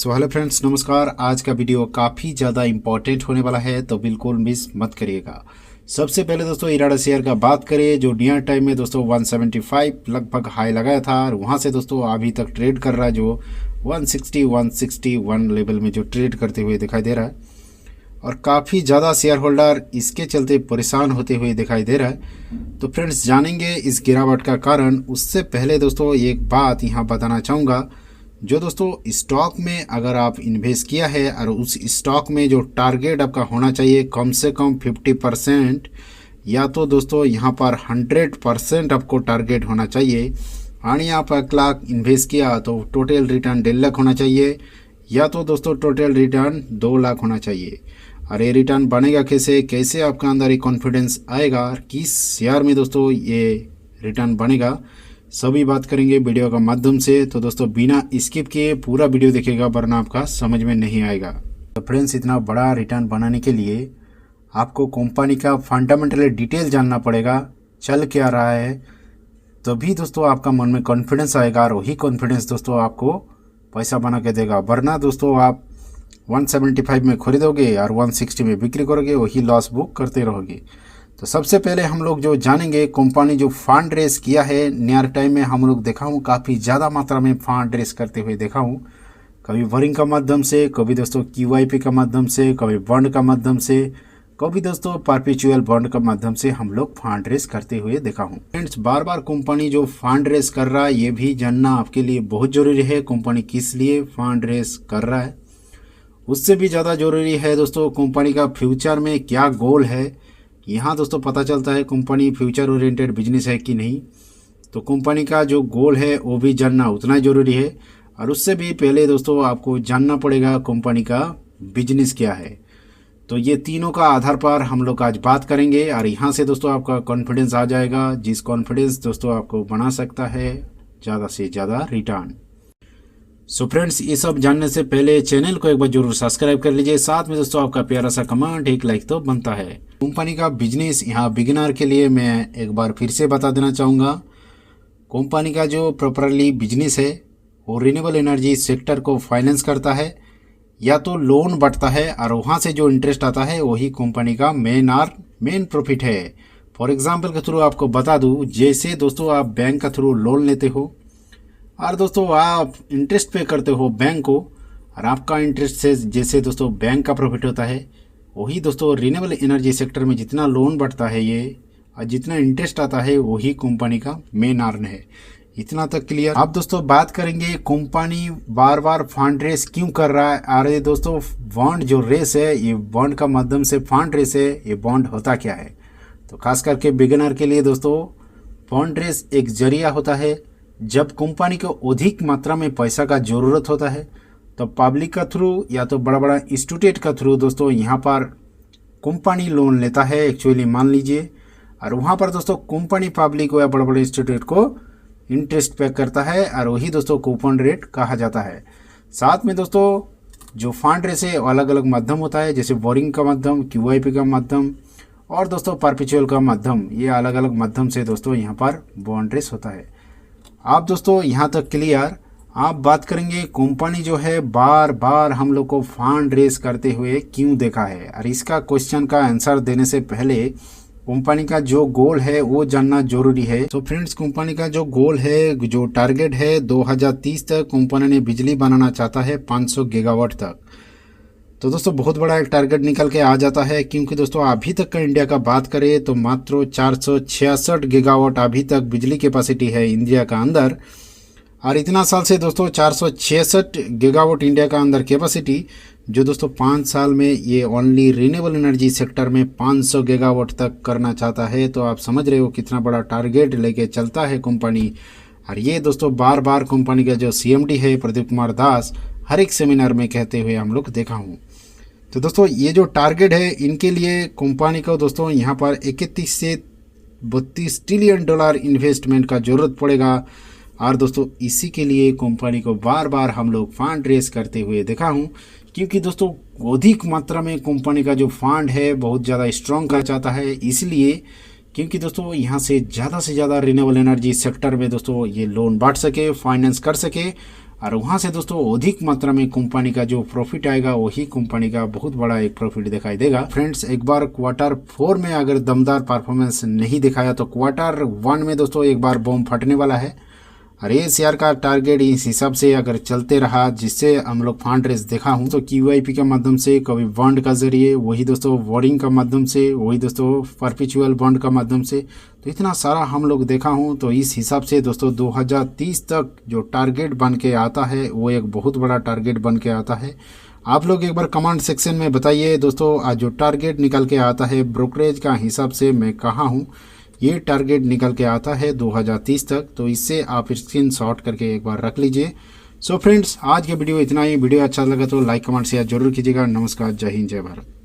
So hello friends, नमस्कार। आज का वीडियो काफ़ी ज़्यादा इंपॉर्टेंट होने वाला है, तो बिल्कुल मिस मत करिएगा। सबसे पहले दोस्तों इराडा शेयर का बात करें, जो नियर टाइम में दोस्तों 175 लगभग हाई लगाया था और वहाँ से दोस्तों अभी तक ट्रेड कर रहा है, जो 161 लेवल में जो ट्रेड करते हुए दिखाई दे रहा है। और काफ़ी ज़्यादा शेयर होल्डर इसके चलते परेशान होते हुए दिखाई दे रहा है। तो फ्रेंड्स जानेंगे इस गिरावट का कारण। उससे पहले दोस्तों एक बात यहाँ बताना चाहूँगा, जो दोस्तों स्टॉक में अगर आप इन्वेस्ट किया है और उस स्टॉक में जो टारगेट आपका होना चाहिए कम से कम 50%, या तो दोस्तों यहाँ पर 100% आपको टारगेट होना चाहिए। यानी आप 1 लाख इन्वेस्ट किया तो टोटल रिटर्न 1.5 लाख होना चाहिए, या तो दोस्तों टोटल रिटर्न 2 लाख होना चाहिए। और ये रिटर्न बनेगा कैसे आपके अंदर ये कॉन्फिडेंस आएगा, किस शेयर में दोस्तों ये रिटर्न बनेगा, सभी बात करेंगे वीडियो का माध्यम से। तो दोस्तों बिना स्किप किए पूरा वीडियो देखिएगा, वरना आपका समझ में नहीं आएगा। तो फ्रेंड्स इतना बड़ा रिटर्न बनाने के लिए आपको कंपनी का फंडामेंटल डिटेल जानना पड़ेगा, चल क्या रहा है, तभी दोस्तों आपका मन में कॉन्फिडेंस आएगा और वही कॉन्फिडेंस दोस्तों आपको पैसा बना के देगा। वरना दोस्तों आप 175 में खरीदोगे और 160 में बिक्री करोगे, वही लॉस बुक करते रहोगे। तो सबसे पहले हम लोग जो जानेंगे, कंपनी जो फंड रेस किया है नियर टाइम में, हम लोग देखा हूँ काफ़ी ज़्यादा मात्रा में फंड रेस करते हुए देखा हूँ। कभी वरिंग का माध्यम से, कभी दोस्तों QIP का माध्यम से, कभी बॉन्ड का माध्यम से, कभी दोस्तों परपेचुअल बॉन्ड का माध्यम से हम लोग फंड रेस करते हुए देखा हूँ। फ्रेंड्स बार बार कंपनी जो फंड रेस कर रहा है, ये भी जानना आपके लिए बहुत ज़रूरी है। कंपनी किस लिए फंड रेस कर रहा है, उससे भी ज़्यादा ज़रूरी है दोस्तों कंपनी का फ्यूचर में क्या गोल है। यहाँ दोस्तों पता चलता है कंपनी फ्यूचर ओरिएंटेड बिजनेस है कि नहीं। तो कंपनी का जो गोल है वो भी जानना उतना ही ज़रूरी है। और उससे भी पहले दोस्तों आपको जानना पड़ेगा कंपनी का बिजनेस क्या है। तो ये तीनों का आधार पर हम लोग आज बात करेंगे, और यहाँ से दोस्तों आपका कॉन्फिडेंस आ जाएगा, जिस कॉन्फिडेंस दोस्तों आपको बना सकता है ज़्यादा से ज़्यादा रिटर्न। सो फ्रेंड्स ये सब जानने से पहले चैनल को एक बार जरूर सब्सक्राइब कर लीजिए, साथ में दोस्तों आपका प्यारा सा कमेंट, एक लाइक तो बनता है। कंपनी का बिजनेस यहाँ बिगिनर के लिए मैं एक बार फिर से बता देना चाहूँगा। कंपनी का जो प्रॉपरली बिजनेस है वो रिन्यूएबल एनर्जी सेक्टर को फाइनेंस करता है, या तो लोन बढ़ता है और वहाँ से जो इंटरेस्ट आता है वही कंपनी का मेन प्रॉफिट है। फॉर एग्जाम्पल के थ्रू आपको बता दूँ, जैसे दोस्तों आप बैंक का थ्रू लोन लेते हो और दोस्तों आप इंटरेस्ट पे करते हो बैंक को, और आपका इंटरेस्ट से जैसे दोस्तों बैंक का प्रॉफिट होता है, वही दोस्तों रिन्यूएबल एनर्जी सेक्टर में जितना लोन बढ़ता है ये और जितना इंटरेस्ट आता है वही कंपनी का मेन अर्न है। इतना तक क्लियर। अब दोस्तों बात करेंगे कंपनी बार बार फंड रेस क्यों कर रहा है। अरे दोस्तों बॉन्ड जो रेस है, ये बॉन्ड का माध्यम से फंड रेस है। ये बॉन्ड होता क्या है, तो खास करके बिगिनर के लिए दोस्तों बॉन्ड रेस एक जरिया होता है। जब कंपनी को अधिक मात्रा में पैसा का ज़रूरत होता है तो पब्लिक का थ्रू या तो बड़ा बड़ा इंस्टीट्यूट का थ्रू दोस्तों यहाँ पर कंपनी लोन लेता है एक्चुअली, मान लीजिए। और वहाँ पर दोस्तों कंपनी पब्लिक को या बड़े बड़े इंस्टीट्यूट को इंटरेस्ट पे करता है, और वही दोस्तों कूपन रेट कहा जाता है। साथ में दोस्तों जो फंड रेस है अलग अलग माध्यम होता है, जैसे बोरिंग का माध्यम, QIP का माध्यम और दोस्तों परपेचुअल का माध्यम। ये अलग अलग माध्यम से दोस्तों यहाँ पर बॉन्ड रेस होता है। आप दोस्तों यहाँ तक क्लियर। आप बात करेंगे कंपनी जो है बार बार हम लोग को फंड रेस करते हुए क्यों देखा है, और इसका क्वेश्चन का आंसर देने से पहले कंपनी का जो गोल है वो जानना जरूरी है। तो फ्रेंड्स कंपनी का जो गोल है, जो टारगेट है 2030 तक कंपनी ने बिजली बनाना चाहता है 500 गीगावाट तक। तो दोस्तों बहुत बड़ा एक टारगेट निकल के आ जाता है, क्योंकि दोस्तों अभी तक का इंडिया का बात करें तो मात्र 466 गीगावाट अभी तक बिजली कैपेसिटी है इंडिया का अंदर। और इतना साल से दोस्तों 466 गीगावाट इंडिया का अंदर कैपेसिटी, जो दोस्तों 5 साल में ये ओनली रिन्यूएबल एनर्जी सेक्टर में 500 गीगावाट तक करना चाहता है। तो आप समझ रहे हो कितना बड़ा टारगेट लेके चलता है कंपनी। और ये दोस्तों बार बार कंपनी का जो CMD है प्रदीप कुमार दास हर एक सेमिनार में कहते हुए हम लोग देखा हूँ। तो दोस्तों ये जो टारगेट है इनके लिए कंपनी को दोस्तों यहाँ पर 31 से 32 ट्रिलियन डॉलर इन्वेस्टमेंट का ज़रूरत पड़ेगा। और दोस्तों इसी के लिए कंपनी को बार बार हम लोग फंड रेस करते हुए देखा हूँ, क्योंकि दोस्तों अधिक मात्रा में कंपनी का जो फंड है बहुत ज़्यादा स्ट्रॉन्ग कर चाहता है। इसलिए क्योंकि दोस्तों यहाँ से ज़्यादा रिन्यूएबल एनर्जी सेक्टर में दोस्तों ये लोन बांट सके, फाइनेंस कर सके, और वहाँ से दोस्तों अधिक मात्रा में कंपनी का जो प्रॉफिट आएगा वही कंपनी का बहुत बड़ा एक प्रॉफिट दिखाई देगा। फ्रेंड्स एक बार Q4 में अगर दमदार परफॉर्मेंस नहीं दिखाया तो Q1 में दोस्तों एक बार बम फटने वाला है। और ये शेयर का टारगेट इस हिसाब से अगर चलते रहा, जिससे हम लोग फंड रेस देखा हूँ तो QIP के माध्यम से, कभी बॉन्ड का जरिए, वही दोस्तों बोरिंग का माध्यम से, वही दोस्तों परपेचुअल बॉन्ड का माध्यम से, तो इतना सारा हम लोग देखा हूँ। तो इस हिसाब से दोस्तों 2030 तक जो टारगेट बन के आता है वो एक बहुत बड़ा टारगेट बन के आता है। आप लोग एक बार कमेंट सेक्शन में बताइए दोस्तों, आज जो टारगेट निकल के आता है ब्रोकरेज का हिसाब से मैं कहाँ हूँ, ये टारगेट निकल के आता है 2030 तक। तो इससे आप स्क्रीनशॉट करके एक बार रख लीजिए। सो फ्रेंड्स आज के वीडियो इतना ही। वीडियो अच्छा लगा तो लाइक कमेंट शेयर जरूर कीजिएगा। नमस्कार, जय हिंद, जय भारत।